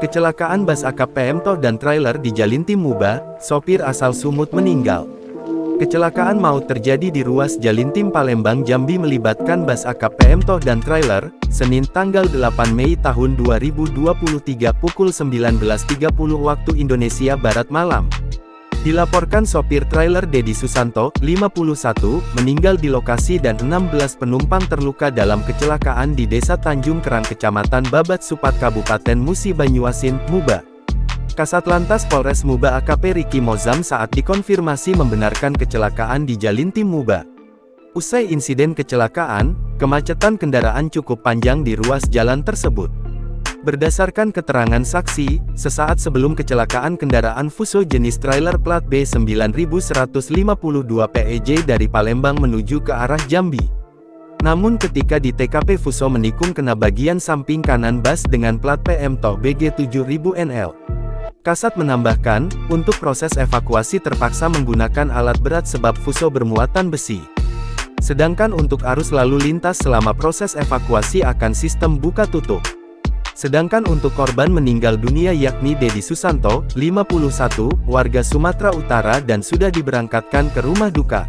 Kecelakaan bus akap PMTO dan trailer di Jalintim Muba, sopir asal Sumut meninggal. Kecelakaan maut terjadi di ruas Jalintim Palembang Jambi melibatkan bus akap PMTO dan trailer, Senin tanggal 8 Mei tahun 2023 pukul 19.30 waktu Indonesia Barat malam. Dilaporkan sopir trailer Dedi Susanto, 51, meninggal di lokasi dan 16 penumpang terluka dalam kecelakaan di Desa Tanjung Kerang Kecamatan Babat Supat Kabupaten Musi Banyuasin, Muba. Kasatlantas Polres Muba AKP Riki Mozam saat dikonfirmasi membenarkan kecelakaan di Jalintim Muba. Usai insiden kecelakaan, kemacetan kendaraan cukup panjang di ruas jalan tersebut. Berdasarkan keterangan saksi, sesaat sebelum kecelakaan kendaraan Fuso jenis trailer plat B9152 PEJ dari Palembang menuju ke arah Jambi. Namun ketika di TKP Fuso menikung kena bagian samping kanan bus dengan plat PMTO BG7000NL. Kasat menambahkan, untuk proses evakuasi terpaksa menggunakan alat berat sebab Fuso bermuatan besi. Sedangkan untuk arus lalu lintas selama proses evakuasi akan sistem buka tutup. Sedangkan untuk korban meninggal dunia yakni Dedi Susanto, 51, warga Sumatera Utara dan sudah diberangkatkan ke rumah duka.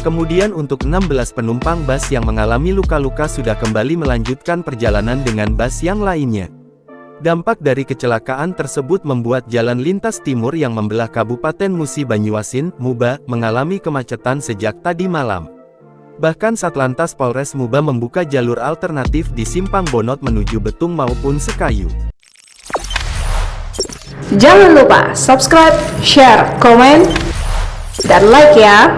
Kemudian untuk 16 penumpang bus yang mengalami luka-luka sudah kembali melanjutkan perjalanan dengan bus yang lainnya. Dampak dari kecelakaan tersebut membuat jalan lintas timur yang membelah Kabupaten Musi Banyuasin, Muba, mengalami kemacetan sejak tadi malam. Bahkan Satlantas Polres Muba membuka jalur alternatif di Simpang Bonot menuju Betung maupun Sekayu. Jangan lupa subscribe, share, komen, dan like ya!